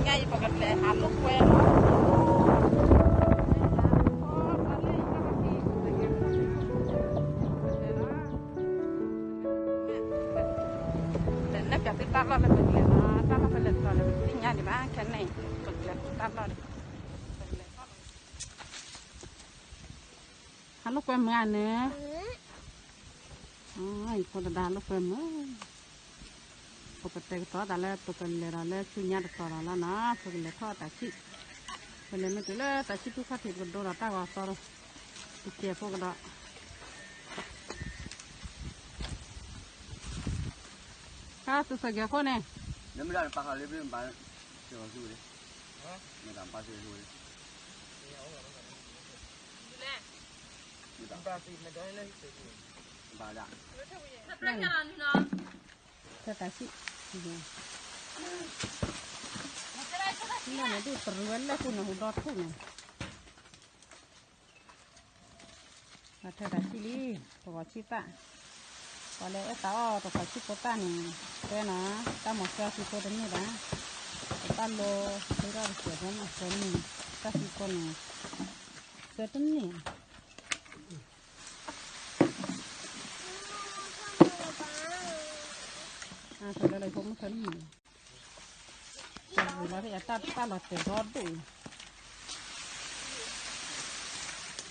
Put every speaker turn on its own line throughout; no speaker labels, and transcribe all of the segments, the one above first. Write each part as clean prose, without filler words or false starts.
ngay và gần lệ hà lúc quen nó cả cái tát lo là mình nó tát lo phải lật vào là mình đi nhà để bán cái này cực là tát lo hà lúc quen mưa nữa ôi con đã lúc quen mưaปกติต่อแต่ละปกติเราเล่ชุยาต่อเรานะปกติทอดแต่ชิเป็นเลยไม่ตัวเล่แต่ชิทุกข้าวถิ่นกันโดนเราตั้งว่าต่อเราเจี๊ยบพวกเราข้าวตัวสักอย่างคนเนี่ย
นี่ไม่ได้ปลาเขาเลี้ยงปลาเจ้าสู้เลยไม่ทำปลาเจ้าสู้เลยไม่ทำปลาตีไม่ได้เลยปลาด่าง
นั่งแต่ชินี่นะดูตรวนแล้วคุณหูดอดคุณมาเธอได้ชิลีตัวชิตาพอแล้วตาตัวชิโปตานี่เจ้านะตาหมอกเจ้าชิโปตันนี่นะตาโลที่เราเสียบมันเส้นนี่ตาชิโปนี่เส้นนี่เธอเลยผมไม่เคยมีเราที่จะตัดเราเสียรอดดู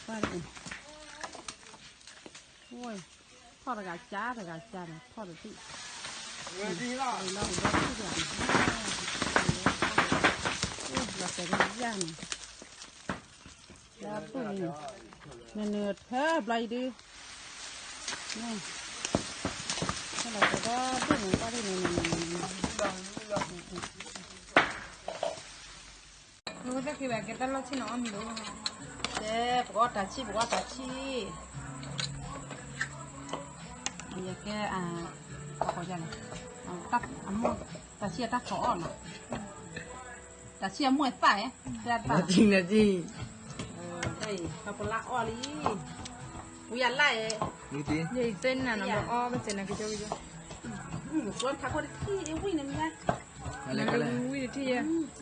ไปเลยโอ้ยทอดกระจาเนี่ยทอดที่เราที่เดียวเราเสียย่างยาปุ่นเนื้อแท้ใบดีนี่เราจะได้ดูเหมือนกันได้เนี่ยรู้จักกี่แบบกันตลอดที่น้องมีรู้เจ๊ปกติปกติอยากแก่ขอจังตักมั่วตัดชีตักขออ่อนตัดชีมั่วใส่แซ่บป่ะ
จริงนะจี
ได้ข้าวปลาอ้อลีกูอยากไล่
ดูดิ
ใหญ่เส้นน่ะน้ำอ้อเป็นเส้นอะไรก็จะ
ส่วนข้าวคนที่วิ่งนั่นไง
อะไรก็ได้
วิ่งที่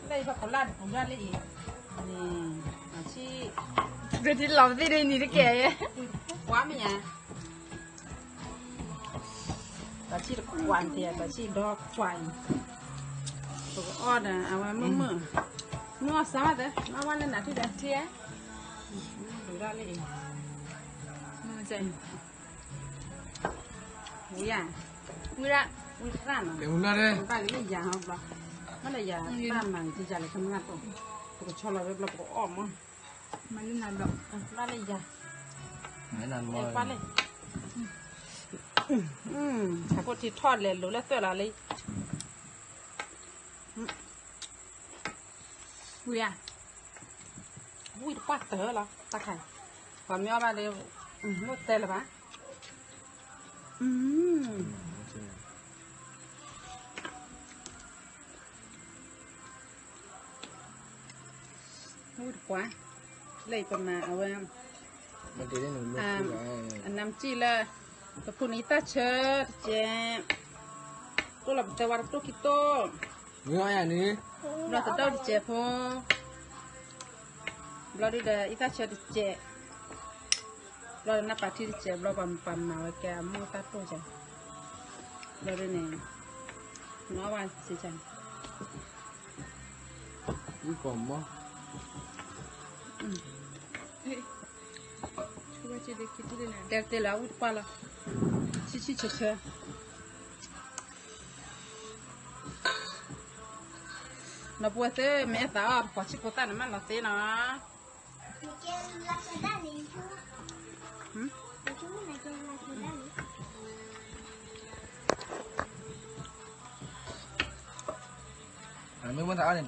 ได้ข้าวปลาผมได้เลยอีกนี่อาชี
เป็นที่เราที่ได้นี่ที่แก่
ว้ามั้ยเนี่ยอาชีควันเดียอาชีดอกควันตัวอ้อนะเอาไว้มือนัวสาดเลยมาวันนั้นที่เดียที่ดูได้เลยอีก
ใช่
หูยา
หูละ
หูร้านอ่ะ
เดี๋ยวน่าเลย
บ้านนี้ยาเขาปะไม่ได้ยาบ้านมันที่จะเลยทำงานตัวชอบเราแบบเราปกอ้อมมั้ง
มันเล่นนานหรอก
บ้านเลยยา
ไม่นานมาก
บ้านเลยถ้าพอที่ทอดเลยรู้แล้วตัวละเลย
หูยา
หูยปัดเต๋อเหรอตะไคร้ความมีอะไรเลยนวดเตะหรือเปล่านวดกว่าเลยประมาณเอาไว้
มันจะได้หนุน
อันน้ำจีเลยตัวผู้นี้ตาเชิดเจ๊ตัวหลับแต่วันตัวคิดโต
เนื้ออย่างนี้
เราจะต้องเจ๊พอเราดูเดี๋ยวอีตาเชิดเจ๊เราหน้าปากที่เจ็บเราปั๊มมาไว้แกมูตัดตัวจ้ะเราได้เนี่ยน้อวันสิจ้ะ
มีกลมมั้ง
ช่วยจะได้คิดที่ไหน
เด็กเตะแล้วอุดปลาละชิเชเราปวดเต้แม่ตาพอชิโกตันมันเราเต้นะ
ไม่ว่าจะเอาเต็ม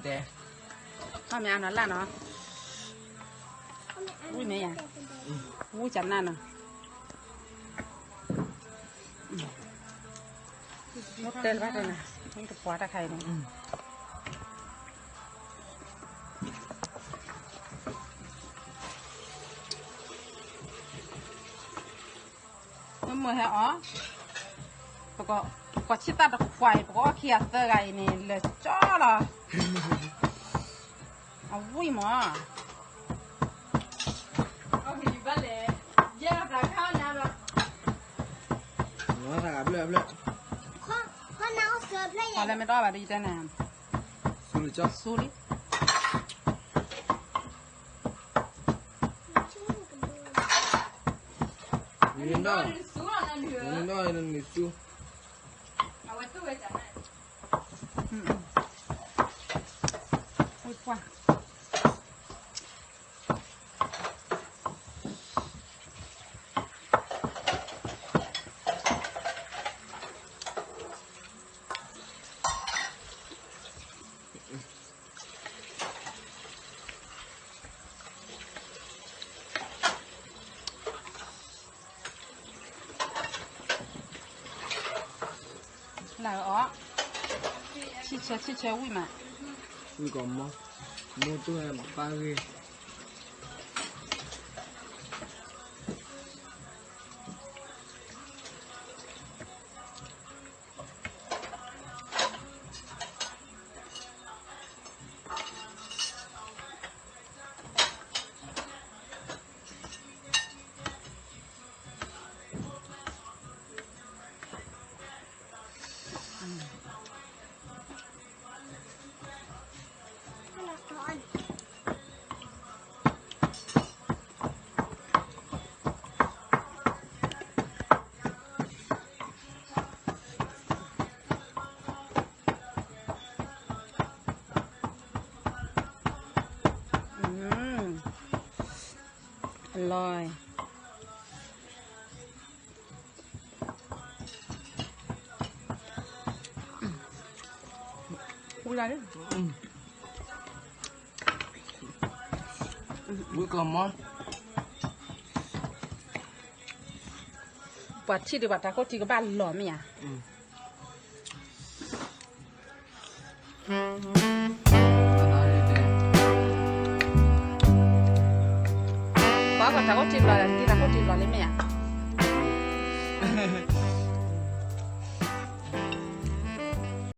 ข้าวแม่อันนั้นล่ะเนาะอุ้ยแม่ยังอุ้ยจันนั่นน่ะนกเต้นไว้เลยนะมันกับปลาตะไคร้เนี่ยมันเหมือนเหรอปกติชิตาดอกไฟปกติเขียดเตอร์ไงนี่เลยจ้าล่ะ เอาวุ้ยหมอ
โอเคบ้าเลยเยอะแต่ข้าวน้ำแบบ
nó là bля bля
พอแล้วไม่ต้องแบบดีแต่น้
xù lì cho
ำสู้ลิ
nhìn đó
สูงนั่นเหรอ
nhìn đó nên mình xù
เอาไว้ตู้ไว้จังไหน
อุ้ยกว่า là ó chi chế ui mà
ui còn mua tôi em ba ghê
rồi ui là đấy
ui còn món
bát chi được bát ta có chỉ có ba lò mì à bát ta có chỉ là đi ta có chỉ là lấy mì à